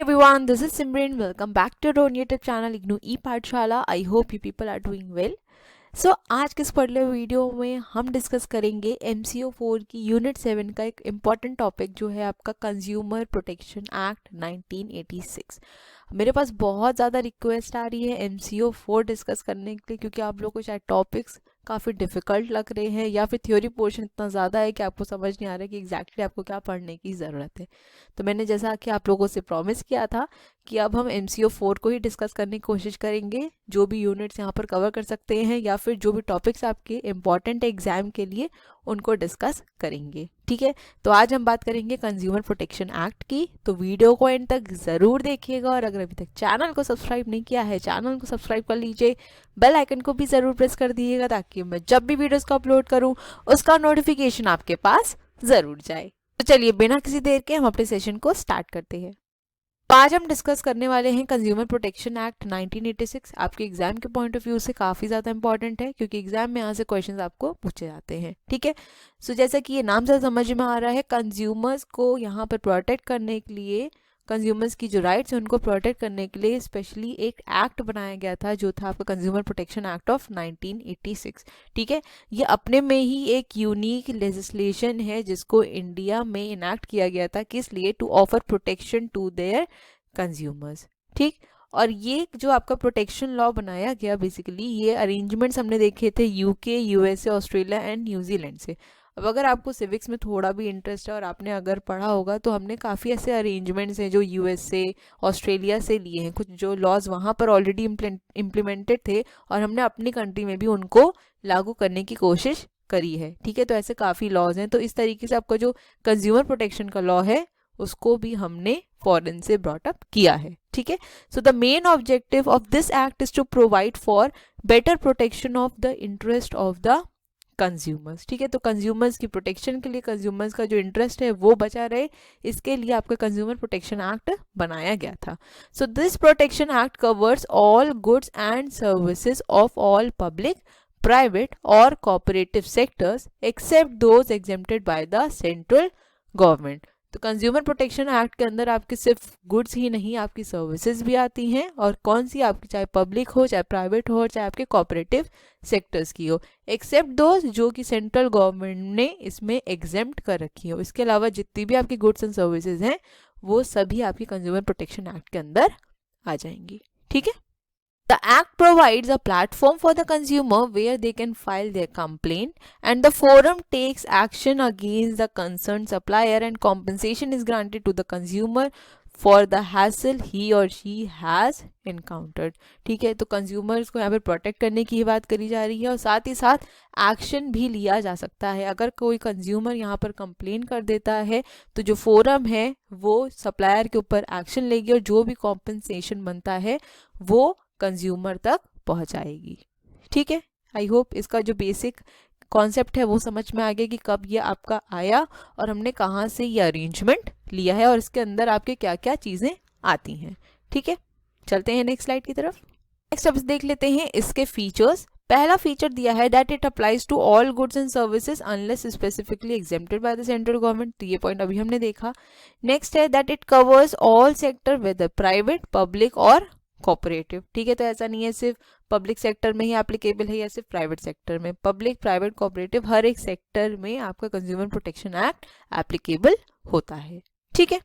Everyone, this is Simran. Welcome back to our own YouTube channel IGNOU E-पाठशाला. I hope you people are doing well. सो आज के इस particular video में हम discuss करेंगे MCO 4 की unit 7 का एक इम्पॉर्टेंट टॉपिक जो है आपका कंज्यूमर प्रोटेक्शन एक्ट 1986। मेरे पास बहुत ज़्यादा रिक्वेस्ट आ रही है MCO 4 डिस्कस करने के लिए, क्योंकि आप लोगों को शायद टॉपिक्स काफ़ी डिफ़िकल्ट लग रहे हैं या फिर थ्योरी पोर्शन इतना ज़्यादा है कि आपको समझ नहीं आ रहा है कि एग्जैक्टली आपको क्या पढ़ने की ज़रूरत है। तो मैंने जैसा कि आप लोगों से प्रॉमिस किया था कि अब हम MCO 4 को ही डिस्कस करने की कोशिश करेंगे, जो भी यूनिट्स यहाँ पर कवर कर सकते हैं या फिर जो भी टॉपिक्स आपके इम्पॉर्टेंट एग्जाम के लिए उनको डिस्कस करेंगे। ठीक है, तो आज हम बात करेंगे कंज्यूमर प्रोटेक्शन एक्ट की। तो वीडियो को एंड तक ज़रूर देखिएगा और अगर अभी तक चैनल को सब्सक्राइब नहीं किया है चैनल को सब्सक्राइब कर लीजिए, बेल आइकन को भी ज़रूर प्रेस कर दीजिएगा ताकि मैं जब भी वीडियोस को अपलोड करूं उसका नोटिफिकेशन आपके पास ज़रूर जाए। तो चलिए बिना किसी देर के हम अपने सेशन को स्टार्ट करते हैं। आज हम डिस्कस करने वाले हैं कंज्यूमर प्रोटेक्शन एक्ट 1986। आपके एग्जाम के पॉइंट ऑफ व्यू से काफ़ी ज़्यादा इंपॉर्टेंट है, क्योंकि एग्जाम में यहाँ से क्वेश्चंस आपको पूछे जाते हैं। ठीक है, सो जैसा कि ये नाम से समझ में आ रहा है, कंज्यूमर्स को यहाँ पर प्रोटेक्ट करने के लिए, कंज्यूमर्स की जो राइट्स हैं उनको प्रोटेक्ट करने के लिए स्पेशली एक एक्ट बनाया गया था जो था आपका कंज्यूमर प्रोटेक्शन एक्ट ऑफ 1986। ठीक है, ये अपने में ही एक यूनिक लेजिस्लेशन है जिसको इंडिया में इनैक्ट किया गया था, किस लिए? To offer protection to their consumers. ठीक, और ये जो आपका प्रोटेक्शन लॉ बनाया गया, बेसिकली ये अरेंजमेंट्स हमने देखे थे UK, USA, Australia and New Zealand से। अब अगर आपको सिविक्स में थोड़ा भी इंटरेस्ट है और आपने अगर पढ़ा होगा तो हमने काफ़ी ऐसे अरेंजमेंट्स हैं जो यूएसए, ऑस्ट्रेलिया से लिए हैं, कुछ जो लॉज वहाँ पर ऑलरेडी इम्प्लीमेंटेड थे और हमने अपनी कंट्री में भी उनको लागू करने की कोशिश करी है। ठीक है, तो ऐसे काफ़ी लॉज हैं। तो इस तरीके से आपका जो कंज्यूमर प्रोटेक्शन का लॉ है उसको भी हमने फॉरेन से ब्रॉट अप किया है। ठीक है, so the main objective of this act is to provide for better protection of the interest of the consumers. ठीक है, तो कंज्यूमर्स की प्रोटेक्शन के लिए, कंज्यूमर्स का जो इंटरेस्ट है वो बचा रहे, इसके लिए आपका कंज्यूमर प्रोटेक्शन एक्ट बनाया गया था। So this protection act covers all goods and services of all public, private और cooperative sectors except those exempted by the central government. तो कंज्यूमर प्रोटेक्शन एक्ट के अंदर आपके सिर्फ गुड्स ही नहीं, आपकी सर्विसेज भी आती हैं, और कौन सी? आपकी चाहे पब्लिक हो, चाहे प्राइवेट हो, चाहे आपके कोऑपरेटिव सेक्टर्स की हो, एक्सेप्ट दोज जो कि सेंट्रल गवर्नमेंट ने इसमें एग्जेम्प्ट कर रखी हो। इसके अलावा जितनी भी आपकी गुड्स एंड सर्विसेज हैं वो सभी आपकी कंज्यूमर प्रोटेक्शन एक्ट के अंदर आ जाएंगी। ठीक है, The Act provides a platform for the consumer where they can file their complaint, and the forum takes action against the concerned supplier, and compensation is granted to the consumer for the hassle he or she has encountered. ठीक है, तो consumers को यहाँ पर protect करने की ही बात करी जा रही है और साथ ही साथ एक्शन भी लिया जा सकता है। अगर कोई कंज्यूमर यहाँ पर कंप्लेन कर देता है तो जो फोरम है वो सप्लायर के ऊपर एक्शन लेगी और जो भी कॉम्पनसेशन बनता है वो कंज्यूमर तक पहुंचाएगी। ठीक है, आई होप इसका जो बेसिक कॉन्सेप्ट है वो समझ में आ गया कि कब ये आपका आया और हमने कहाँ से ये अरेंजमेंट लिया है और इसके अंदर आपके क्या क्या चीज़ें आती हैं। ठीक है, चलते हैं नेक्स्ट स्लाइड की तरफ। नेक्स्ट अब देख लेते हैं इसके फीचर्स। पहला फीचर दिया है that it applies to all goods and services unless specifically exempted by the central government. तो ये पॉइंट अभी हमने देखा। नेक्स्ट है that it covers all sector whether private, public और कोऑपरेटिव। ठीक है, तो ऐसा नहीं है सिर्फ पब्लिक सेक्टर में ही एप्लीकेबल है या सिर्फ प्राइवेट सेक्टर में, पब्लिक, प्राइवेट, कोऑपरेटिव हर एक सेक्टर में आपका कंज्यूमर प्रोटेक्शन एक्ट एप्लीकेबल होता है। ठीक है,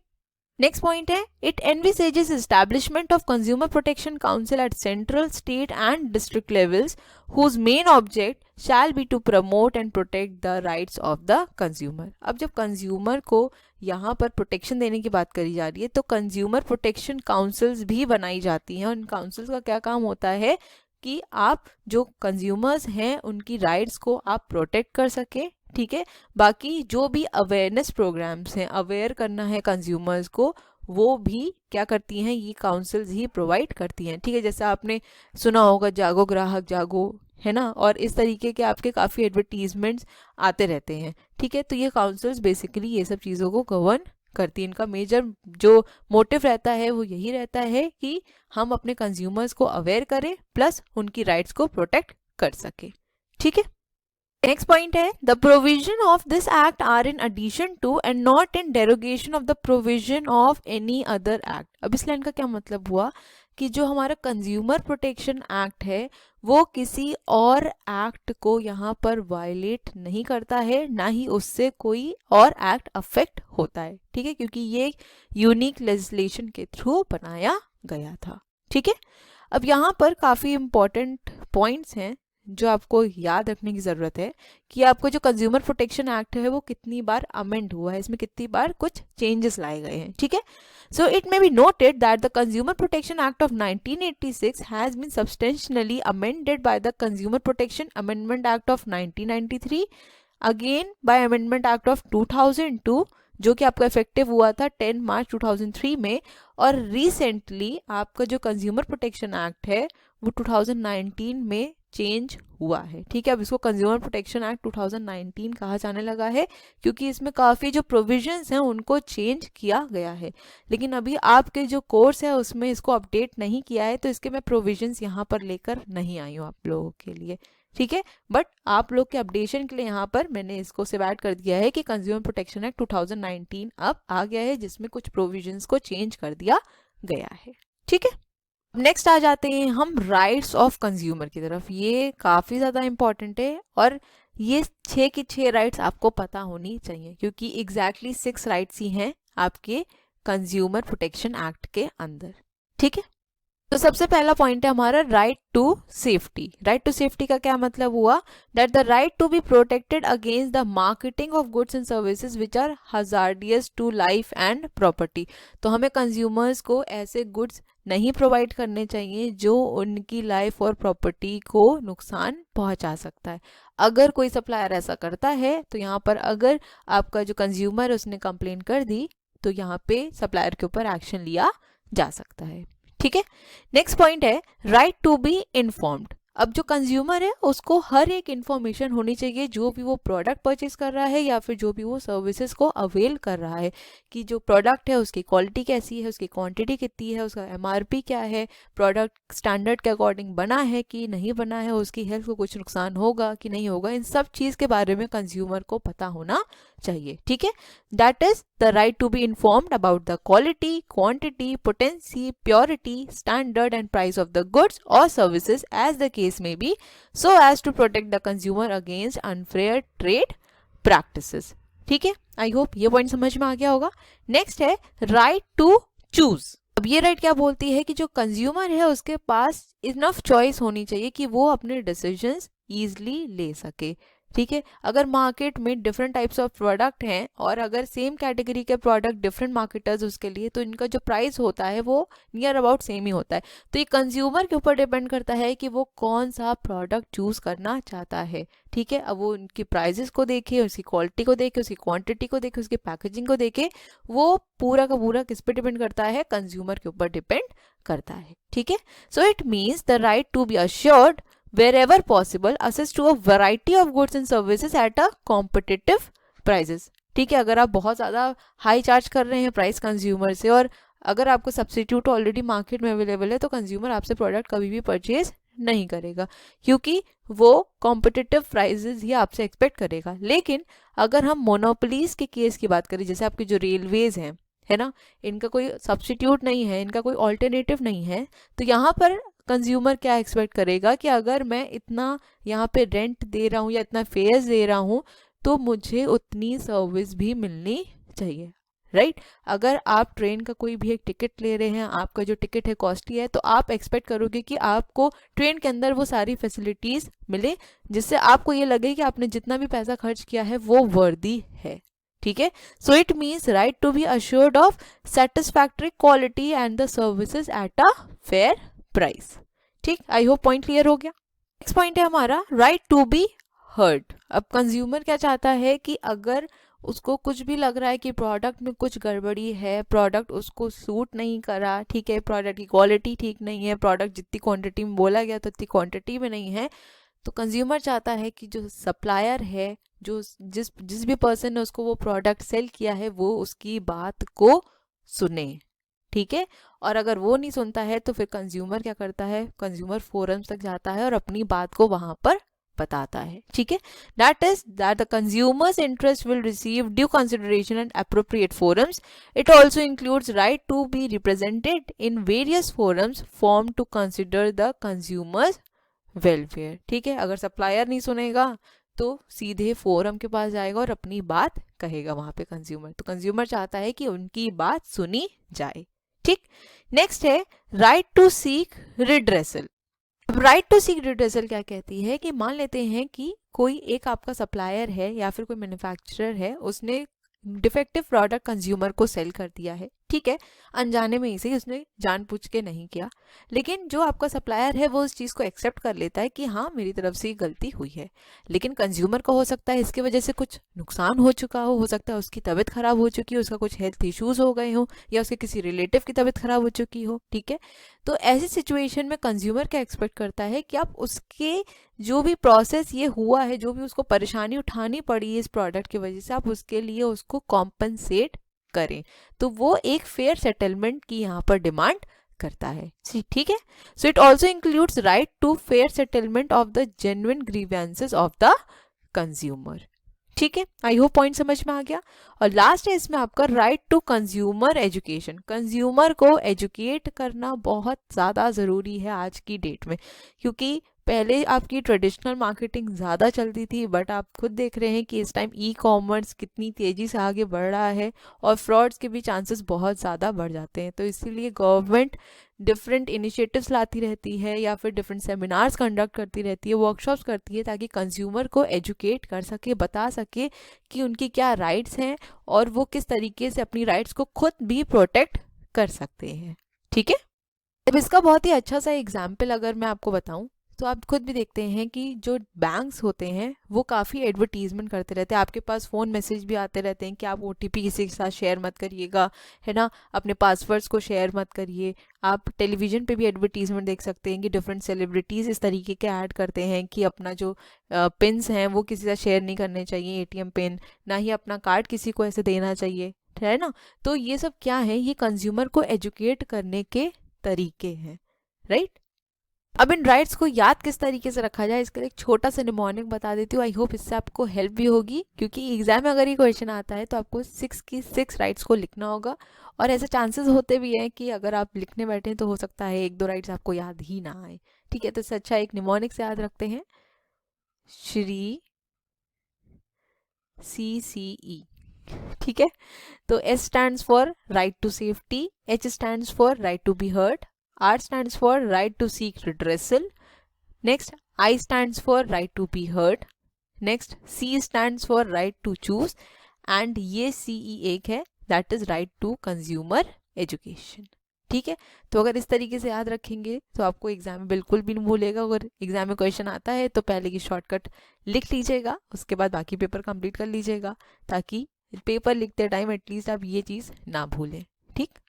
नेक्स्ट पॉइंट है it envisages establishment of consumer protection council at central, state and district levels whose main object shall be to promote and protect the rights of the consumer। अब जब consumer को यहाँ पर प्रोटेक्शन देने की बात करी जा रही है तो कंज्यूमर प्रोटेक्शन काउंसिल्स भी बनाई जाती हैं। उन काउंसिल्स का क्या काम होता है कि आप जो कंज्यूमर्स हैं उनकी राइट्स को आप प्रोटेक्ट कर सके। ठीक है, बाकी जो भी अवेयरनेस प्रोग्राम्स हैं, अवेयर करना है कंज्यूमर्स को, वो भी क्या करती हैं? ये काउंसिल्स ही प्रोवाइड करती हैं। ठीक है, जैसे आपने सुना होगा जागो ग्राहक जागो, है ना, और इस तरीके के आपके काफ़ी एडवर्टीजमेंट्स आते रहते हैं। ठीक है, तो ये काउंसिल्स बेसिकली ये सब चीज़ों को गवर्न करती है। इनका मेजर जो मोटिव रहता है वो यही रहता है कि हम अपने कंज्यूमर्स को अवेयर करें प्लस उनकी राइट्स को प्रोटेक्ट कर सकें। ठीक है, नेक्स्ट पॉइंट है the provision of this act are in addition to and not in derogation of the provision of any other act. अब इस लाइन का क्या मतलब हुआ कि जो हमारा कंज्यूमर प्रोटेक्शन एक्ट है वो किसी और एक्ट को यहाँ पर वायलेट नहीं करता है, ना ही उससे कोई और एक्ट अफेक्ट होता है, ठीक है, क्योंकि ये यूनिक लेजिस्लेशन के थ्रू बनाया गया था, ठीक है। अब यहाँ पर काफ़ी इंपॉर्टेंट पॉइंट्स हैं जो आपको याद रखने की ज़रूरत है कि आपको जो कंज्यूमर प्रोटेक्शन एक्ट है वो कितनी बार अमेंड हुआ है, इसमें कितनी बार कुछ चेंजेस लाए गए हैं, ठीक है। So it may be noted that the consumer protection act of 1986 has been substantially amended by the consumer protection amendment act of 1993, again by amendment act of 2002 जो कि आपका इफेक्टिव हुआ था 10 मार्च 2003 में, और रिसेंटली आपका जो कंज्यूमर प्रोटेक्शन एक्ट है वो 2019 में चेंज हुआ है, ठीक है। अब इसको कंज्यूमर प्रोटेक्शन एक्ट 2019 कहा जाने लगा है क्योंकि इसमें काफ़ी जो प्रोविजंस हैं उनको चेंज किया गया है, लेकिन अभी आपके जो कोर्स है उसमें इसको अपडेट नहीं किया है, तो इसके मैं प्रोविजंस यहाँ पर लेकर नहीं आई हूँ आप लोगों के लिए, ठीक है। बट आप लोग के अपडेशन के लिए यहाँ पर मैंने इसको सिर्फ ऐड कर दिया है कि कंज्यूमर प्रोटेक्शन एक्ट 2019 अब आ गया है जिसमें कुछ प्रोविजंस को चेंज कर दिया गया है, ठीक है। नेक्स्ट आ जाते हैं हम राइट्स ऑफ कंज्यूमर की तरफ। ये काफ़ी ज़्यादा इंपॉर्टेंट है और ये 6 की 6 राइट्स आपको पता होनी चाहिए क्योंकि एग्जैक्टली 6 राइट्स ही हैं आपके कंज्यूमर प्रोटेक्शन एक्ट के अंदर, ठीक है। तो सबसे पहला पॉइंट है हमारा right to safety. Right to safety का क्या मतलब हुआ that the right to be protected against the marketing of goods and services which are hazardous to life and property. तो हमें कंज्यूमर्स को ऐसे गुड्स नहीं प्रोवाइड करने चाहिए जो उनकी लाइफ और प्रॉपर्टी को नुकसान पहुंचा सकता है। अगर कोई सप्लायर ऐसा करता है तो यहाँ पर अगर आपका जो कंज्यूमर है उसने कंप्लेन कर दी तो यहाँ पे सप्लायर के ऊपर एक्शन लिया जा सकता है, ठीक है। नेक्स्ट पॉइंट है राइट टू बी इन्फॉर्म्ड। अब जो कंज्यूमर है उसको हर एक इंफॉर्मेशन होनी चाहिए जो भी वो प्रोडक्ट परचेज कर रहा है या फिर जो भी वो सर्विसेज को अवेल कर रहा है कि जो प्रोडक्ट है उसकी क्वालिटी कैसी है, उसकी क्वांटिटी कितनी है, उसका एमआरपी क्या है, प्रोडक्ट स्टैंडर्ड के अकॉर्डिंग बना है कि नहीं बना है, उसकी हेल्थ को कुछ नुकसान होगा कि नहीं होगा, इन सब चीज़ के बारे में कंज्यूमर को पता होना चाहिए, ठीक है। That is the right to be informed about the quality, quantity, potency, purity, standard and price of the goods or services as the case may be, so as to protect the consumer against unfair trade practices, ठीक है। I hope ये point समझ में आ गया होगा। Next है right to choose. अब ये राइट क्या बोलती है कि जो कंज्यूमर है उसके पास इनफ चॉइस होनी चाहिए कि वो अपने डिसीजंस ईजिली ले सके, ठीक है। अगर मार्केट में डिफरेंट टाइप्स ऑफ प्रोडक्ट हैं और अगर सेम कैटेगरी के प्रोडक्ट डिफरेंट मार्केटर्स उसके लिए, तो इनका जो प्राइस होता है वो नियर अबाउट सेम ही होता है। तो ये कंज्यूमर के ऊपर डिपेंड करता है कि वो कौन सा प्रोडक्ट चूज करना चाहता है, ठीक है। अब वो उनकी प्राइजेस को देखे, उसकी क्वालिटी को देखे, उसकी क्वांटिटी को देखे, उसकी पैकेजिंग को देखे, वो पूरा का पूरा किस पे डिपेंड करता है, कंज्यूमर के ऊपर डिपेंड करता है, ठीक है। So it means the right to be assured wherever possible access to a variety of goods and services at a competitive prices, ठीक है। अगर आप बहुत ज़्यादा हाई चार्ज कर रहे हैं प्राइस कंज्यूमर से और अगर आपको सब्सिट्यूट ऑलरेडी मार्केट में अवेलेबल है तो कंज्यूमर आपसे प्रोडक्ट कभी भी परचेज नहीं करेगा क्योंकि वो कॉम्पिटिटिव प्राइजेस ही आपसे एक्सपेक्ट करेगा। लेकिन अगर हम मोनोपोलीज के केस की बात करें, जैसे आपकी जो रेलवेज हैं, है ना, इनका कोई सब्सिट्यूट नहीं है, इनका कोई ऑल्टरनेटिव नहीं है, तो यहाँ पर कंज्यूमर क्या एक्सपेक्ट करेगा कि अगर मैं इतना यहाँ पे रेंट दे रहा हूँ या इतना फेयर्स दे रहा हूँ तो मुझे उतनी सर्विस भी मिलनी चाहिए, राइट। अगर आप ट्रेन का कोई भी एक टिकट ले रहे हैं, आपका जो टिकट है कॉस्टली है, तो आप एक्सपेक्ट करोगे कि आपको ट्रेन के अंदर वो सारी फैसिलिटीज़ मिले जिससे आपको ये लगे कि आपने जितना भी पैसा खर्च किया है वो वर्दी है, ठीक है। So it means right to be assured of satisfactory quality and the services at a fair price, ठीक। आई होप पॉइंट क्लियर हो गया। नेक्स्ट पॉइंट है हमारा राइट टू बी हर्ड। अब कंज्यूमर क्या चाहता है कि अगर उसको कुछ भी लग रहा है कि प्रोडक्ट में कुछ गड़बड़ी है, प्रोडक्ट उसको सूट नहीं करा, ठीक है, प्रोडक्ट की क्वालिटी ठीक नहीं है, प्रोडक्ट जितनी क्वांटिटी में बोला गया तो उतनी क्वांटिटी में नहीं है, तो कंज्यूमर चाहता है कि जो सप्लायर है, जो जिस भी पर्सन ने उसको वो प्रोडक्ट सेल किया है वो उसकी बात को सुने, ठीक है। और अगर वो नहीं सुनता है तो फिर कंज्यूमर क्या करता है, कंज्यूमर फोरम्स तक जाता है और अपनी बात को वहाँ पर बताता है, ठीक है। That is that the consumers interest will receive due consideration and appropriate forums. It also includes right to be represented in various forums form to consider the consumers welfare, ठीक है। अगर सप्लायर नहीं सुनेगा तो सीधे फोरम के पास जाएगा और अपनी बात कहेगा वहां पे कंज्यूमर, तो कंज्यूमर चाहता है कि उनकी बात सुनी जाए, ठीक। नेक्स्ट है right to seek redressal. Right to seek redressal क्या कहती है कि मान लेते हैं कि कोई एक आपका सप्लायर है या फिर कोई मैन्युफैक्चरर है, उसने डिफेक्टिव प्रोडक्ट कंज्यूमर को सेल कर दिया है, ठीक है, अनजाने में इसे उसने जानबूझ के नहीं किया, लेकिन जो आपका सप्लायर है वो उस चीज़ को एक्सेप्ट कर लेता है कि हाँ मेरी तरफ से गलती हुई है, लेकिन कंज्यूमर को हो सकता है इसकी वजह से कुछ नुकसान हो चुका हो सकता है उसकी तबीयत खराब हो चुकी हो, उसका कुछ हेल्थ इश्यूज हो गए हो या उसके किसी रिलेटिव की तबीयत खराब हो चुकी हो, ठीक है। तो ऐसी सिचुएशन में कंज्यूमर क्या एक्सपेक्ट करता है कि आप उसके जो भी प्रोसेस ये हुआ है, जो भी उसको परेशानी उठानी पड़ी है इस प्रोडक्ट की वजह से, आप उसके लिए उसको कॉम्पनसेट करें, तो वो एक फेयर सेटलमेंट की यहाँ पर डिमांड करता है, ठीक है। So it also includes right to fair settlement of the genuine grievances of the consumer, ठीक है। आई होप पॉइंट समझ में आ गया। और लास्ट है इसमें आपका right to consumer education. Consumer को एजुकेट करना बहुत ज़्यादा ज़रूरी है आज की डेट में, क्योंकि पहले आपकी ट्रेडिशनल मार्केटिंग ज़्यादा चलती थी, बट आप खुद देख रहे हैं कि इस टाइम ई कॉमर्स कितनी तेज़ी से आगे बढ़ रहा है और फ्रॉड्स के भी चांसेस बहुत ज़्यादा बढ़ जाते हैं। तो इसीलिए गवर्नमेंट डिफरेंट इनिशिएटिव्स लाती रहती है या फिर डिफरेंट सेमिनार्स कंडक्ट करती रहती है, वर्कशॉप्स करती है, ताकि कंज्यूमर को एजुकेट कर सके, बता सके कि उनकी क्या राइट्स हैं और वो किस तरीके से अपनी राइट्स को खुद भी प्रोटेक्ट कर सकते हैं, ठीक है। अब इसका बहुत ही अच्छा सा एग्जाम्पल अगर मैं आपको बताऊं तो आप खुद भी देखते हैं कि जो बैंक्स होते हैं वो काफ़ी एडवर्टीजमेंट करते रहते हैं, आपके पास फ़ोन मैसेज भी आते रहते हैं कि आप ओटीपी किसी के साथ शेयर मत करिएगा, है ना, अपने पासवर्ड्स को शेयर मत करिए। आप टेलीविज़न पे भी एडवर्टीजमेंट देख सकते हैं कि डिफरेंट सेलिब्रिटीज़ इस तरीके के ऐड करते हैं कि अपना जो पिन्स हैं वो किसी से शेयर नहीं करने चाहिए, एटीएम पिन, ना ही अपना कार्ड किसी को ऐसे देना चाहिए, है ना। तो ये सब क्या है, ये कंज्यूमर को एजुकेट करने के तरीके हैं, राइट। अब इन राइट्स को याद किस तरीके से रखा जाए, इसके लिए एक छोटा सा निमोनिक बता देती हूँ। आई होप इससे आपको हेल्प भी होगी, क्योंकि एग्जाम में अगर ये क्वेश्चन आता है तो आपको 6 राइट्स को लिखना होगा, और ऐसे चांसेस होते भी हैं कि अगर आप लिखने बैठे तो हो सकता है 1-2 राइट्स आपको याद ही ना आए, ठीक है। तो इससे अच्छा एक निमोनिक से याद रखते हैं, श्री CCE, ठीक है। तो S stands for right to safety, H stands for right to be heard, R stands for right to seek redressal. Next, I stands for right to be heard. Next, C stands for right to choose. And ये CE एक है, that is right to consumer education. ठीक है, तो अगर इस तरीके से याद रखेंगे तो आपको एग्जाम में बिल्कुल भी नहीं भूलेगा। अगर एग्जाम में क्वेश्चन आता है तो पहले की शॉर्टकट लिख लीजिएगा, उसके बाद बाकी पेपर कंप्लीट कर लीजिएगा, ताकि पेपर लिखते टाइम एटलीस्ट आप ये चीज़ ना भूलें, ठीक।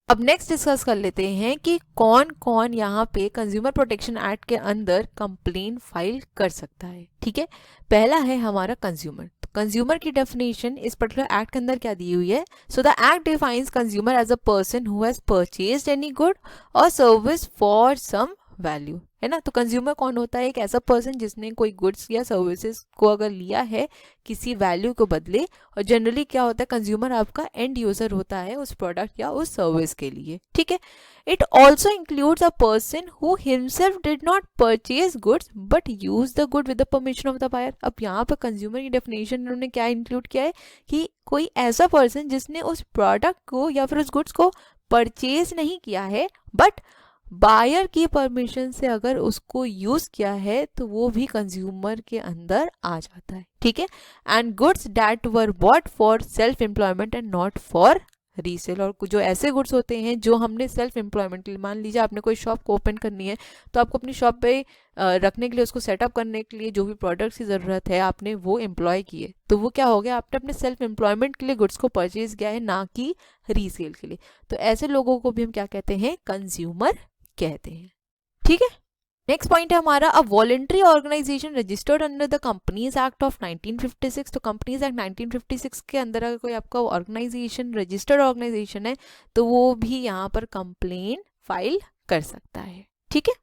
अब नेक्स्ट डिस्कस कर लेते हैं कि कौन कौन यहाँ पे कंज्यूमर प्रोटेक्शन एक्ट के अंदर कंप्लेन फाइल कर सकता है, ठीक है। पहला है हमारा कंज्यूमर। तो कंज्यूमर की डेफिनेशन इस पर्टिकुलर एक्ट के अंदर क्या दी हुई है, so the act defines consumer as a person who has purchased any good or service for some value, है ना। तो कंज्यूमर कौन होता है, एक ऐसा पर्सन जिसने कोई गुड्स या सर्विसेज को अगर लिया है किसी वैल्यू को बदले, और जनरली क्या होता है, कंज्यूमर आपका एंड यूजर होता है उस प्रोडक्ट या उस सर्विस के लिए, ठीक है। It also includes a person who himself did not purchase goods but use the good with the permission of the buyer. अब यहाँ पर कंज्यूमर की डेफिनेशन उन्होंने क्या इंक्लूड किया है कि कोई ऐसा पर्सन जिसने उस प्रोडक्ट को या फिर उस गुड्स को परचेज नहीं किया है, बट बायर की परमिशन से अगर उसको यूज किया है तो वो भी कंज्यूमर के अंदर आ जाता है, ठीक है। And goods that were bought for self employment and not for resale. और जो ऐसे गुड्स होते हैं जो हमने सेल्फ एम्प्लॉयमेंट के लिए, मान लीजिए आपने कोई शॉप को ओपन करनी है, तो आपको अपनी शॉप पे रखने के लिए, उसको सेटअप करने के लिए जो भी प्रोडक्ट्स की ज़रूरत है आपने वो एम्प्लॉय किए, तो वो क्या हो गया, आपने अपने सेल्फ एम्प्लॉयमेंट के लिए गुड्स को परचेज किया है, ना कि रीसेल के लिए। तो ऐसे लोगों को भी हम क्या कहते हैं, कंज्यूमर कहते हैं, ठीक है। नेक्स्ट पॉइंट है हमारा, a voluntary organisation registered under the companies act of 1956। तो कंपनीज एक्ट 1956 के अंदर अगर कोई आपका ऑर्गेनाइजेशन रजिस्टर्ड ऑर्गेनाइजेशन है तो वो भी यहाँ पर कंप्लेन फाइल कर सकता है, ठीक है।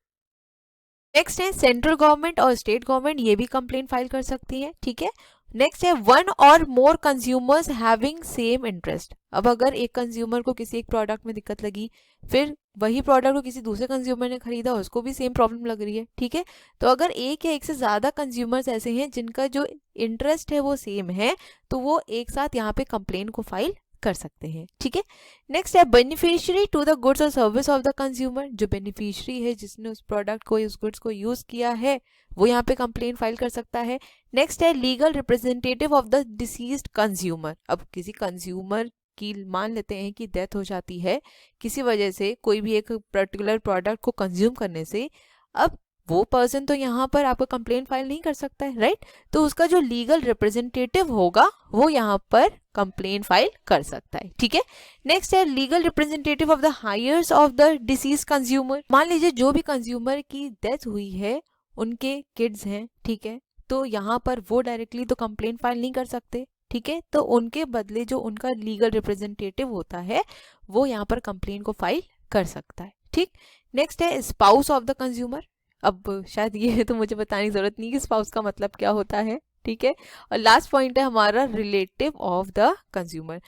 नेक्स्ट है सेंट्रल गवर्नमेंट और स्टेट गवर्नमेंट, ये भी कंप्लेंट फाइल कर सकती है, ठीक है। नेक्स्ट है वन और मोर कंज्यूमर्स हैविंग सेम इंटरेस्ट। अब अगर एक कंज्यूमर को किसी एक प्रोडक्ट में दिक्कत लगी, फिर वही प्रोडक्ट को किसी दूसरे कंज्यूमर ने खरीदा, उसको भी सेम प्रॉब्लम लग रही है, ठीक है। तो अगर एक या एक से ज़्यादा कंज्यूमर्स ऐसे हैं जिनका जो इंटरेस्ट है वो सेम है, तो वो एक साथ यहाँ पे कंप्लेन को फाइल कर सकते हैं, ठीक है। नेक्स्ट है बेनिफिशियरी टू द गुड्स और सर्विस ऑफ द कंज्यूमर। जो बेनिफिशियरी है जिसने उस प्रोडक्ट को, उस गुड्स को यूज किया है, वो यहाँ पे कंप्लेन फाइल कर सकता है। नेक्स्ट है legal representative of the deceased consumer. अब किसी कंज्यूमर की मान लेते हैं कि डेथ हो जाती है किसी वजह से, कोई भी एक पर्टिकुलर प्रोडक्ट को कंज्यूम करने से, अब वो पर्सन तो यहाँ पर आपका कंप्लेन फाइल नहीं कर सकता है, राइट। तो उसका जो लीगल रिप्रेजेंटेटिव होगा वो यहाँ पर कंप्लेन फाइल कर सकता है, ठीक है। नेक्स्ट है legal representative of the heirs of the deceased consumer. मान लीजिए जो भी कंज्यूमर की डेथ हुई है, उनके किड्स हैं, ठीक है, तो यहाँ पर वो डायरेक्टली तो कंप्लेन फाइल नहीं कर सकते, ठीक है। तो उनके बदले जो उनका लीगल रिप्रेजेंटेटिव होता है वो यहाँ पर कंप्लेन को फाइल कर सकता है, ठीक। नेक्स्ट है स्पाउस ऑफ द कंज्यूमर। अब शायद ये तो मुझे बताने की जरूरत नहीं कि स्पाउस का मतलब क्या होता है, ठीक है। और लास्ट पॉइंट है हमारा रिलेटिव ऑफ द कंज्यूमर।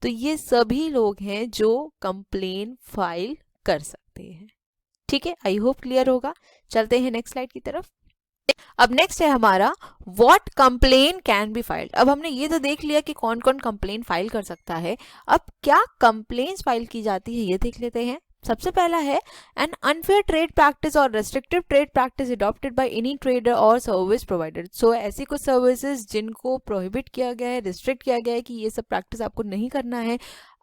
तो ये सभी लोग हैं जो कंप्लेन फाइल कर सकते हैं, ठीक है। आई होप क्लियर होगा। चलते हैं नेक्स्ट स्लाइड की तरफ। अब नेक्स्ट है हमारा what complain can be filed. अब हमने ये तो देख लिया कि कौन कौन कंप्लेन फाइल कर सकता है। अब क्या कंप्लेन्स फाइल की जाती है ये देख लेते हैं। सबसे पहला है एन अनफेयर ट्रेड प्रैक्टिस और restrictive trade practice adopted by any trader और सर्विस प्रोवाइडर। सो ऐसी कुछ सर्विसेज जिनको प्रोहिबिट किया गया है, रिस्ट्रिक्ट किया गया है कि ये सब प्रैक्टिस आपको नहीं करना है,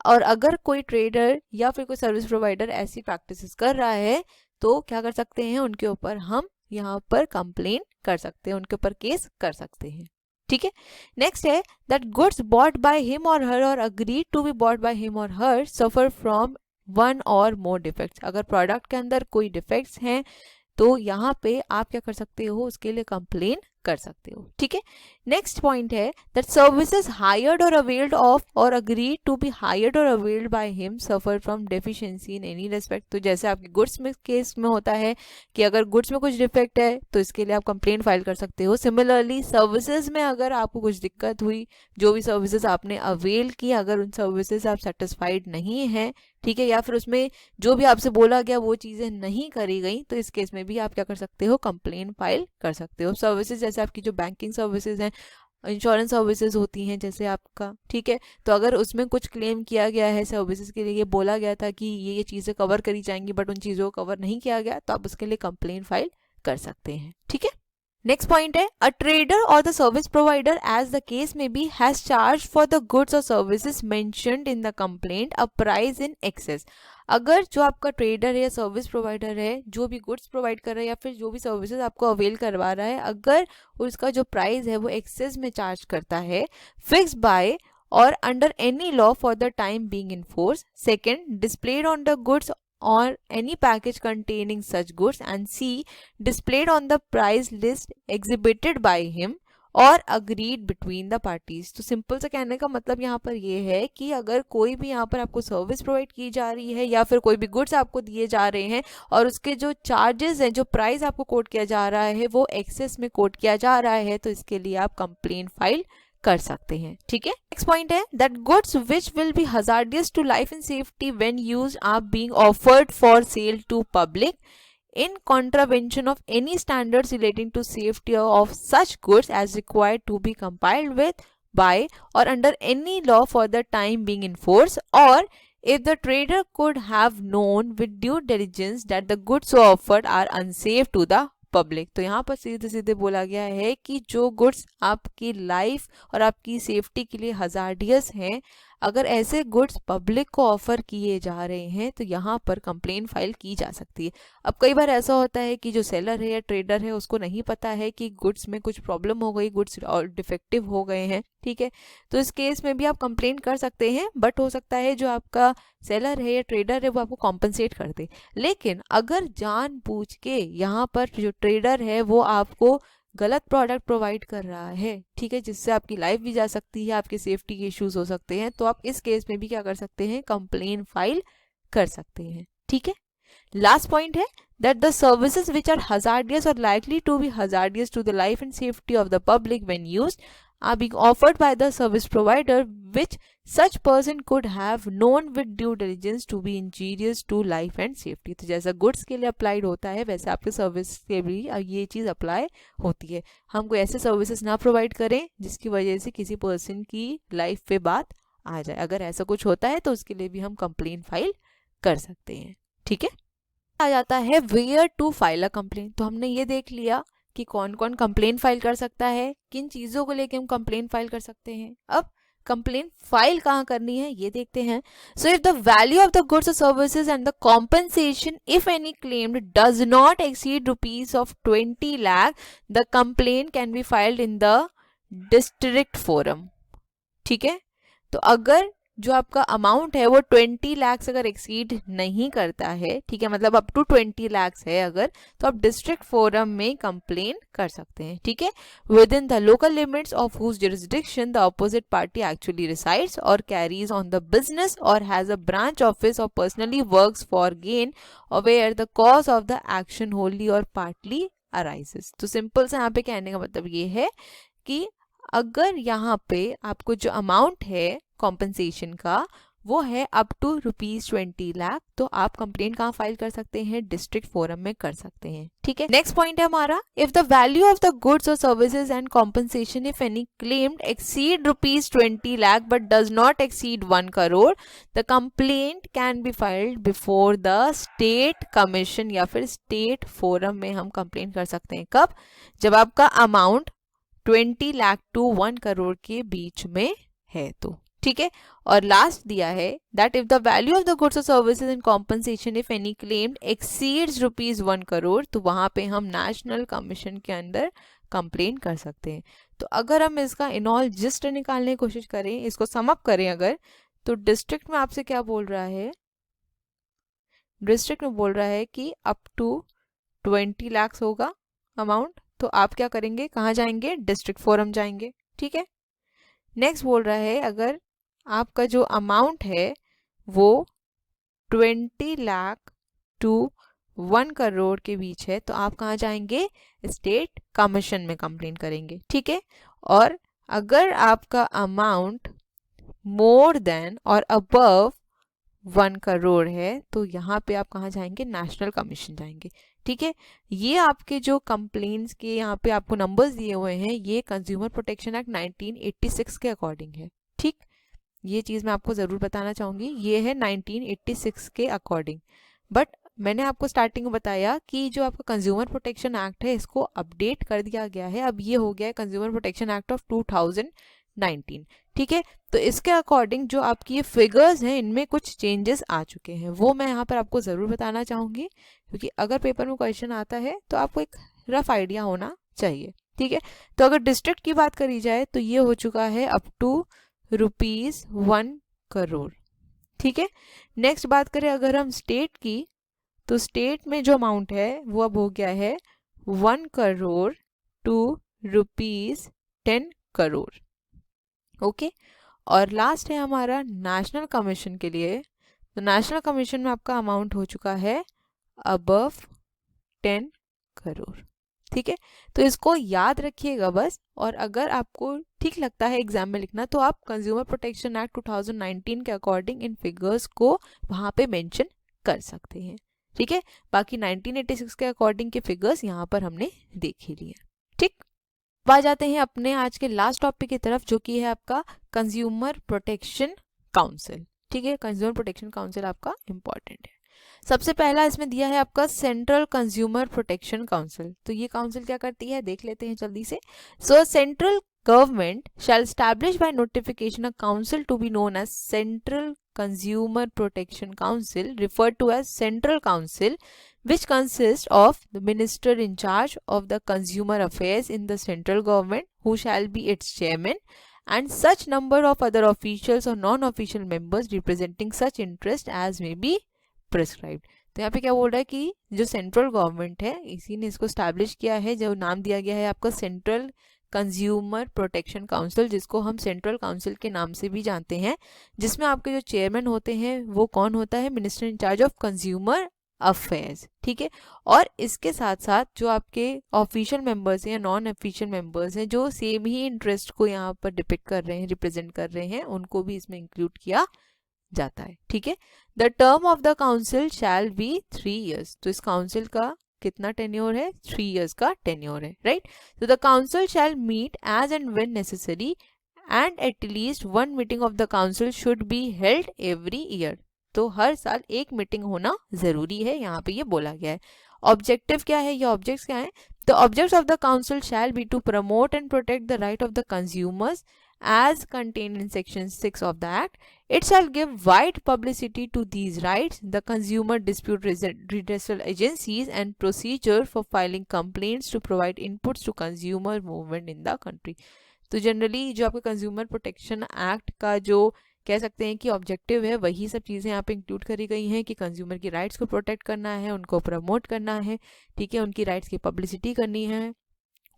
और अगर कोई ट्रेडर या फिर कोई सर्विस प्रोवाइडर ऐसी प्रैक्टिसेस कर रहा है तो क्या कर सकते हैं, उनके ऊपर हम यहाँ पर कंप्लेन कर सकते हैं, उनके ऊपर केस कर सकते हैं, ठीक है। नेक्स्ट है that goods bought by him or her or agreed to be bought by him or her suffer from one और मोर डिफेक्ट्स। अगर प्रोडक्ट के अंदर कोई डिफेक्ट्स हैं तो यहाँ पे आप क्या कर सकते हो, उसके लिए कंप्लेन कर सकते हो, ठीक है। नेक्स्ट पॉइंट है दैट सर्विसेज हायर्ड और अवेल्ड ऑफ और अग्रीड टू बी हायर्ड और availed by him suffer from deficiency in any respect. तो जैसे आपके गुड्स में केस में होता है कि अगर गुड्स में कुछ डिफेक्ट है तो इसके लिए आप कंप्लेन फाइल कर सकते हो। सिमिलरली सर्विसेज में अगर आपको कुछ दिक्कत हुई, जो भी सर्विसेज आपने अवेल की, अगर उन सर्विसेज आप सेटिस्फाइड नहीं है, ठीक है, या फिर उसमें जो भी आपसे बोला गया वो चीज़ें नहीं करी गई, तो इस केस में भी आप क्या कर सकते हो, कंप्लेन फाइल कर सकते हो। सर्विसेज जैसे आपकी जो बैंकिंग सर्विसेज हैं, इंश्योरेंस सर्विसेज होती हैं जैसे आपका, ठीक है, तो अगर उसमें कुछ क्लेम किया गया है सर्विसेज के लिए, ये बोला गया था कि ये चीज़ें कवर करी जाएंगी बट उन चीज़ों को कवर नहीं किया गया, तो आप उसके लिए कंप्लेन फाइल कर सकते हैं, ठीक है। नेक्स्ट पॉइंट है अ ट्रेडर और the service provider as the case में be has charge for the goods और services mentioned in the complaint a price in excess. अगर जो आपका ट्रेडर है या सर्विस प्रोवाइडर है, जो भी गुड्स प्रोवाइड कर रहा है या फिर जो भी सर्विसेज आपको अवेल करवा रहा है, अगर उसका जो प्राइस है वो एक्सेस में चार्ज करता है, फिक्स बाय और under any law for the time being in force, second displayed on the goods or any package containing such goods, and C displayed on the price list exhibited by him और agreed between the parties। तो simple से कहने का मतलब यहाँ पर ये है कि अगर कोई भी यहाँ पर आपको सर्विस प्रोवाइड की जा रही है या फिर कोई भी गुड्स आपको दिए जा रहे हैं और उसके जो चार्जेस हैं, जो प्राइस आपको कोट किया जा रहा है वो एक्सेस में कोट किया जा रहा है, तो इसके लिए आप कंप्लेन फाइल कर सकते हैं, ठीक है। नेक्स्ट पॉइंट है that goods which will be hazardous to life and safety when used are being offered for sale to public in contravention of any standards relating to safety of such goods as required to be complied with by or under any law for the time being in force, or if the trader could have known with due diligence that the goods so offered are unsafe to the public. तो यहाँ पर सीधे सीधे बोला गया है कि जो गुड्स आपकी लाइफ और आपकी सेफ्टी के लिए हजार्डियस हैं, अगर ऐसे गुड्स पब्लिक को ऑफर किए जा रहे हैं तो यहाँ पर कंप्लेन फाइल की जा सकती है। अब कई बार ऐसा होता है कि जो सेलर है या ट्रेडर है उसको नहीं पता है कि गुड्स में कुछ प्रॉब्लम हो गई, गुड्स और डिफेक्टिव हो गए हैं, ठीक है, तो इस केस में भी आप कंप्लेन कर सकते हैं, बट हो सकता है जो आपका सेलर है या ट्रेडर है वो आपको कॉम्पनसेट कर दे। लेकिन अगर जानबूझ के यहाँ पर जो ट्रेडर है वो आपको गलत प्रोडक्ट प्रोवाइड कर रहा है, ठीक है, जिससे आपकी लाइफ भी जा सकती है, आपके सेफ्टी के इश्यूज हो सकते हैं, तो आप इस केस में भी क्या कर सकते हैं, कंप्लेन फाइल कर सकते हैं, ठीक है। लास्ट पॉइंट है that the services which are hazardous or likely to be hazardous to the life and safety of the public when used are being offered by the service provider which such person could have known with due diligence to be injurious to life and safety. तो जैसा goods के लिए applied होता है वैसे आपके service के भी ये चीज़ अप्लाई होती है. हम कोई ऐसे सर्विसेज ना प्रोवाइड करें जिसकी वजह से किसी पर्सन की लाइफ पे बात आ जाए. अगर ऐसा कुछ होता है तो उसके लिए भी हम कंप्लेन फाइल कर सकते हैं. ठीक है. आ जाता है where to file a complaint. तो हमने ये देख लिया कि कौन कौन कंप्लेन फाइल कर सकता है, किन चीज़ों को लेके हम कंप्लेन फाइल कर सकते हैं. अब कंप्लेन फाइल कहाँ करनी है ये देखते हैं. So if the value of the goods और services and the compensation if any claimed does not exceed rupees of 20 lakh the complain can be filed in the district forum. ठीक है. तो अगर जो आपका अमाउंट है वो 20 लाख अगर एक्सीड नहीं करता है, ठीक है, मतलब अप टू 20 लाख है अगर, तो आप डिस्ट्रिक्ट फोरम में कंप्लेन कर सकते हैं. ठीक है. Within the local limits of whose jurisdiction the opposite party actually resides or carries on the business or has a branch office or personally works for gain or where the cause of the action wholly or partly arises. तो simple से यहाँ पे कहने का मतलब ये है कि अगर यहाँ पे आपको जो अमाउंट है कॉम्पनसेशन का वो है अप टू ₹20 लाख, तो आप कंप्लेंट कहाँ फाइल कर सकते हैं, डिस्ट्रिक्ट फोरम में कर सकते हैं. ठीक है. नेक्स्ट पॉइंट है हमारा, if the value of the goods और services and compensation if any claimed exceed ₹20 lakh but does not exceed 1 crore the complaint can be filed before the state commission या फिर स्टेट फोरम में हम कंप्लेंट कर सकते हैं. कब? जब आपका अमाउंट 20 लाख टू 1 करोड़ के बीच में है तो. ठीक है. और लास्ट दिया है that if the value of the goods और services and compensation if any claimed exceeds ₹1 crore तो वहां पे हम नेशनल कमीशन के अंदर कंप्लेन कर सकते हैं. तो अगर हम इसका इनऑल जिस्ट निकालने की कोशिश करें, इसको समअप करें अगर, तो डिस्ट्रिक्ट में आपसे क्या बोल रहा है, डिस्ट्रिक्ट में बोल रहा है कि अप टू 20 लाख होगा अमाउंट, तो आप क्या करेंगे, कहाँ जाएंगे, डिस्ट्रिक्ट फोरम जाएंगे. ठीक है. नेक्स्ट बोल रहा है अगर आपका जो अमाउंट है वो 20 लाख टू 1 करोड़ के बीच है तो आप कहाँ जाएंगे, स्टेट कमीशन में कंप्लेन करेंगे. ठीक है. और अगर आपका अमाउंट मोर देन और अबव 1 करोड़ है तो यहाँ पे आप कहाँ जाएंगे, नेशनल कमीशन जाएंगे. ठीक है. ये आपके जो कंप्लेंट्स के यहाँ पे आपको नंबर्स दिए हुए हैं ये कंज्यूमर प्रोटेक्शन एक्ट 1986 के अकॉर्डिंग है. ठीक. ये चीज़ मैं आपको ज़रूर बताना चाहूँगी, ये है 1986 के अकॉर्डिंग. बट मैंने आपको स्टार्टिंग में बताया कि जो आपका कंज्यूमर प्रोटेक्शन एक्ट है इसको अपडेट कर दिया गया है. अब ये हो गया है कंज्यूमर प्रोटेक्शन एक्ट ऑफ 2019. ठीक है. तो इसके अकॉर्डिंग जो आपकी ये फिगर्स हैं इनमें कुछ चेंजेस आ चुके हैं, वो मैं यहाँ पर आपको ज़रूर बताना चाहूँगी क्योंकि अगर पेपर में क्वेश्चन आता है तो आपको एक रफ आइडिया होना चाहिए. ठीक है. तो अगर डिस्ट्रिक्ट की बात करी जाए तो ये हो चुका है अप टू ₹1 करोड़. ठीक है. नेक्स्ट बात करें अगर हम स्टेट की, तो स्टेट में जो अमाउंट है वो अब हो गया है 1 करोड़ टू ₹10 करोड़. ओके. और लास्ट है हमारा नेशनल कमीशन के लिए. तो नेशनल कमीशन में आपका अमाउंट हो चुका है अबव 10 करोड़. ठीक है. तो इसको याद रखिएगा बस, और अगर आपको ठीक लगता है एग्जाम में लिखना तो आप कंज्यूमर प्रोटेक्शन एक्ट 2019 के अकॉर्डिंग इन फिगर्स को वहाँ पे मेंशन कर सकते हैं. ठीक है. बाकी 1986 के अकॉर्डिंग के फिगर्स यहाँ पर हमने देख ही लिए. ठीक. अब आ जाते हैं अपने आज के लास्ट टॉपिक की तरफ जो कि है आपका कंज्यूमर प्रोटेक्शन काउंसिल. ठीक है. कंज्यूमर प्रोटेक्शन काउंसिल आपका इंपॉर्टेंट है. सबसे पहला इसमें दिया है आपका सेंट्रल कंज्यूमर प्रोटेक्शन काउंसिल. तो ये काउंसिल क्या करती है देख लेते हैं जल्दी से. So central government shall establish by notification a council to be known as central consumer protection council referred to as central council which consists of the minister in charge of the consumer affairs in the central government who shall be its chairman and such number of other officials or non-official members representing such interest as may be prescribed. तो यहाँ पे क्या बोल रहा है कि जो central government है इसी ने इसको स्टैब्लिश किया है, जो नाम दिया गया है आपका सेंट्रल कंज्यूमर प्रोटेक्शन काउंसिल, जिसको हम सेंट्रल काउंसिल के नाम से भी जानते हैं, जिसमें आपके जो चेयरमैन होते हैं वो कौन होता है, minister in charge of consumer affairs, ठीक है। और इसके साथ साथ जो आपके ऑफिशियल मेंबर्स हैं या नॉन ऑफिशियल मेंबर्स हैं जो सेम ही इंटरेस्ट को यहाँ पर डिपिक्ट कर रहे हैं, रिप्रेजेंट कर रहे हैं, उनको भी इसमें इंक्लूड किया जाता है, ठीक है। The term of the council shall B 3 years। तो इस काउंसिल का कितना टेन्योर है? 3 years का टेन्योर है, राइट। तो the council shall meet as and when necessary and at least one meeting of the council should be held every year. तो हर साल एक मीटिंग होना जरूरी है, यहाँ पे ये बोला गया है। ऑब्जेक्टिव क्या है, ये ऑब्जेक्ट्स क्या है? The objects of the council shall be to promote and protect the right of the consumers as contained in section 6 of the act. It shall give wide publicity to these rights, the consumer dispute redressal agencies and procedure for filing complaints to provide inputs to consumer movement in the country. तो generally जो आपका consumer protection act का जो कह सकते हैं कि objective है, वही सब चीज़ें यहाँ पे इंक्लूड करी गई हैं कि कंज्यूमर की राइट्स को प्रोटेक्ट करना है, उनको प्रमोट करना है, ठीक है, उनकी राइट्स की पब्लिसिटी करनी है,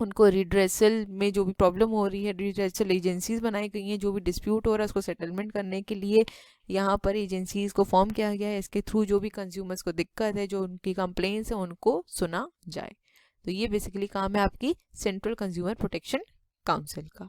उनको रिड्रेसल में जो भी प्रॉब्लम हो रही है, रिड्रेसल एजेंसीज बनाई गई हैं, जो भी डिस्प्यूट हो रहा है उसको सेटलमेंट करने के लिए यहाँ पर एजेंसीज को फॉर्म किया गया है। इसके थ्रू जो भी कंज्यूमर्स को दिक्कत है, जो उनकी कंप्लेंट्स है, उनको सुना जाए। तो ये बेसिकली काम है आपकी सेंट्रल कंज्यूमर प्रोटेक्शन काउंसिल का,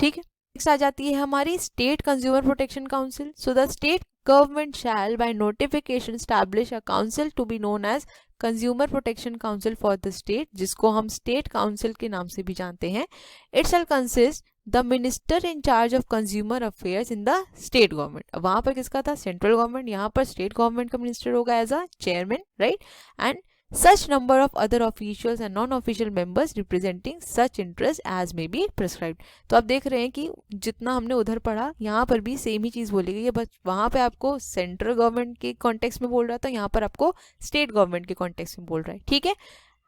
ठीक है। नेक्स्ट आ जाती है हमारी state consumer protection council. So the state government shall by notification establish a council to be known as consumer protection council for the state, जिसको हम स्टेट काउंसिल के नाम से भी जानते हैं। It shall consist the minister in charge of consumer affairs in the state government. वहां पर किसका था? Central government. यहाँ पर स्टेट गवर्नमेंट का मिनिस्टर होगा as a chairman, right. And such number of other officials and non-official members representing such interest as may be prescribed। तो आप देख रहे हैं कि जितना हमने उधर पढ़ा, यहाँ पर भी सेम ही चीज़ बोली गई है, बस वहाँ पे आपको सेंट्रल गवर्नमेंट के कॉन्टेक्स्ट में बोल रहा था, यहाँ पर आपको स्टेट गवर्नमेंट के कॉन्टेक्स्ट में बोल रहा है, ठीक है।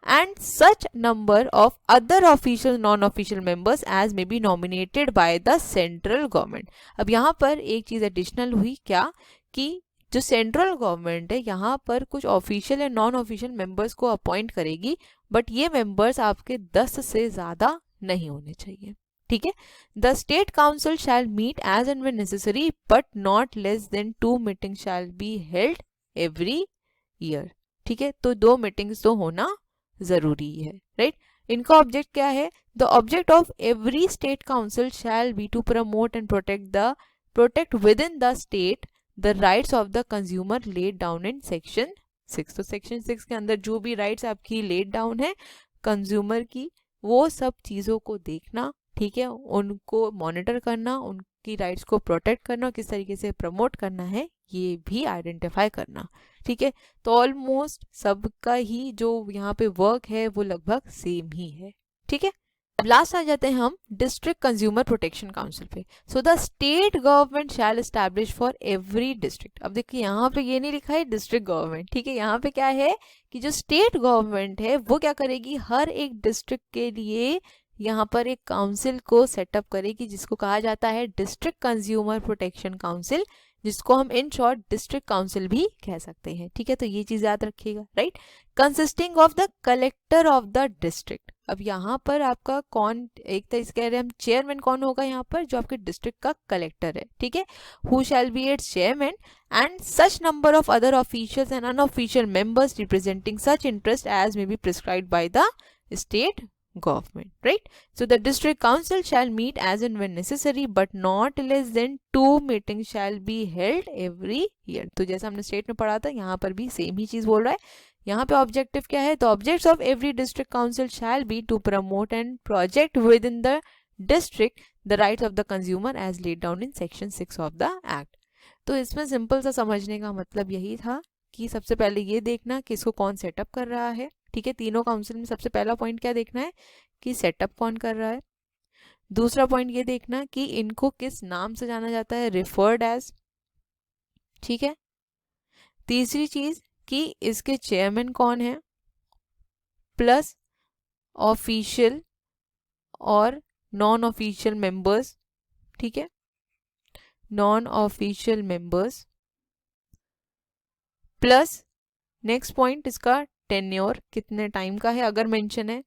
And such number of other official non official members as may be nominated by the central government. अब यहाँ पर एक चीज़ एडिशनल हुई, क्या कि जो सेंट्रल गवर्नमेंट है यहाँ पर कुछ ऑफिशियल या नॉन ऑफिशियल मेंबर्स को अपॉइंट करेगी, बट ये मेंबर्स आपके 10 से ज़्यादा नहीं होने चाहिए, ठीक है। The state council shall meet as and when necessary but not less than 2 meeting shall be held every year, ठीक है। तो 2 मीटिंग्स तो होना ज़रूरी है, राइट। इनका ऑब्जेक्ट क्या है? The object of every state council shall be to promote and protect within the state the rights of the consumer laid down in section 6। तो सेक्शन 6 के अंदर जो भी राइट्स आपकी लेड डाउन है कंज्यूमर की, वो सब चीज़ों को देखना, ठीक है, उनको मॉनिटर करना, उनकी राइट्स को प्रोटेक्ट करना, किस तरीके से प्रमोट करना है ये भी आइडेंटिफाई करना, ठीक है। तो ऑलमोस्ट सबका ही जो यहाँ पे वर्क है वो लगभग सेम ही है, ठीक है। अब लास्ट आ जाते हैं हम डिस्ट्रिक्ट कंज्यूमर प्रोटेक्शन काउंसिल पे। सो the state government shall establish for every district. अब देखिए यहाँ पे ये नहीं लिखा है डिस्ट्रिक्ट गवर्नमेंट, ठीक है। यहाँ पे क्या है कि जो स्टेट गवर्नमेंट है वो क्या करेगी, हर एक डिस्ट्रिक्ट के लिए यहाँ पर एक काउंसिल को सेटअप करेगी, जिसको कहा जाता है डिस्ट्रिक्ट कंज्यूमर प्रोटेक्शन काउंसिल, जिसको हम इन शॉर्ट डिस्ट्रिक्ट काउंसिल भी कह सकते हैं, ठीक है। तो ये चीज याद रखिएगा, right. Consisting of the collector of the district. अब यहाँ पर आपका कौन, एक तो इस कह रहे हैं हम चेयरमैन कौन होगा यहाँ पर, जो आपके डिस्ट्रिक्ट का कलेक्टर है, ठीक है। Who shall be its chairman and such number of other officials and unofficial members representing such interest as may be prescribed by the state government, right? So the district council shall meet as and when necessary but not less than 2 meetings shall be held every year। तो जैसा हमने state में पढ़ा था, यहाँ पर भी same ही चीज बोल रहा है। यहाँ पे ऑब्जेक्टिव क्या है? तो objects of every district council shall be to promote and project within the district the rights of the consumer as laid down in section 6 of the act. तो इसमें सिंपल सा समझने का मतलब यही था कि सबसे पहले ये देखना कि इसको कौन सेटअप कर रहा है, ठीक है। तीनों काउंसिल में सबसे पहला पॉइंट क्या देखना है कि सेटअप कौन कर रहा है। दूसरा पॉइंट ये देखना कि इनको किस नाम से जाना जाता है, रिफर्ड एज, ठीक है। तीसरी चीज कि इसके चेयरमैन कौन है, प्लस ऑफिशियल और नॉन ऑफिशियल मेंबर्स, ठीक है, non official members, plus next point इसका टेन्योर कितने टाइम का है अगर मेंशन है,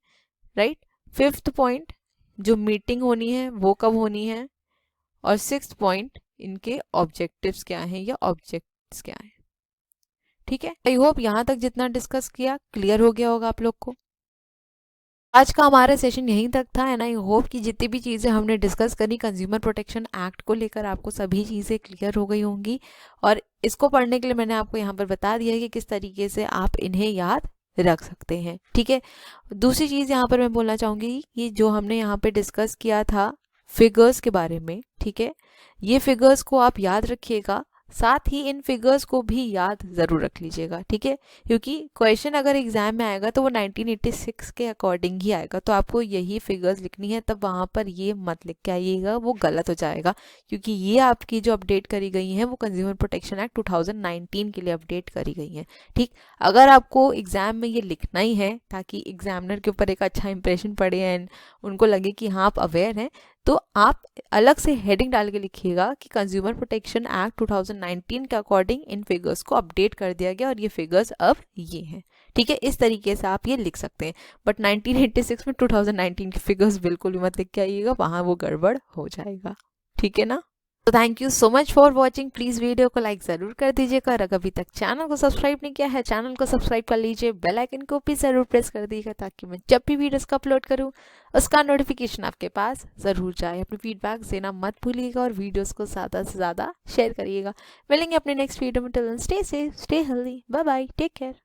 राइट। फिफ्थ पॉइंट जो मीटिंग होनी है वो कब होनी है, और सिक्स्थ पॉइंट इनके ऑब्जेक्टिव्स क्या हैं या ऑब्जेक्ट्स क्या हैं, ठीक है, आई होप यहाँ तक जितना डिस्कस किया क्लियर हो गया होगा आप लोग को। आज का हमारा सेशन यहीं तक था एंड आई होप कि जितनी भी चीज़ें हमने डिस्कस करी कंज्यूमर प्रोटेक्शन एक्ट को लेकर आपको सभी चीज़ें क्लियर हो गई होंगी, और इसको पढ़ने के लिए मैंने आपको यहाँ पर बता दिया है कि किस तरीके से आप इन्हें याद रख सकते हैं। ठीक है, दूसरी चीज़ यहाँ पर मैं बोलना चाहूँगी कि जो हमने यहाँ पे डिस्कस किया था फिगर्स के बारे में, ठीक है, ये फिगर्स को आप याद रखिएगा, साथ ही इन फिगर्स को भी याद ज़रूर रख लीजिएगा। ठीक है, क्योंकि क्वेश्चन अगर एग्जाम में आएगा तो वो 1986 के अकॉर्डिंग ही आएगा, तो आपको यही फिगर्स लिखनी है, तब वहाँ पर ये मत लिख के आइएगा, वो गलत हो जाएगा, क्योंकि ये आपकी जो अपडेट करी गई है वो कंज्यूमर प्रोटेक्शन एक्ट 2019 के लिए अपडेट करी गई है। ठीक, अगर आपको एग्जाम में ये लिखना ही है ताकि एग्जामिनर के ऊपर एक अच्छा इंप्रेशन पड़े एंड उनको लगे कि हाँ आप अवेयर हैं, तो आप अलग से हेडिंग डाल के लिखिएगा कि कंज्यूमर प्रोटेक्शन एक्ट 2019 के अकॉर्डिंग इन फिगर्स को अपडेट कर दिया गया और ये फिगर्स अब ये हैं। ठीक है, इस तरीके से आप ये लिख सकते हैं, बट 1986 में 2019 के फिगर्स बिल्कुल भी मत लिख के आइएगा, वहाँ वो गड़बड़ हो जाएगा। ठीक है ना, तो thank you so much for watching. Please video को लाइक ज़रूर कर दीजिएगा, और अगर अभी तक चैनल को सब्सक्राइब नहीं किया है चैनल को सब्सक्राइब कर लीजिए, बेल आइकन को भी ज़रूर प्रेस कर दीजिएगा ताकि मैं जब भी वीडियोस को अपलोड करूँ उसका नोटिफिकेशन आपके पास ज़रूर जाए। अपनी फीडबैक देना मत भूलिएगा और वीडियोस को ज़्यादा से ज़्यादा शेयर करिएगा। मिलेंगे अपने नेक्स्ट वीडियो में, till then stay safe, stay healthy, bye bye, take care.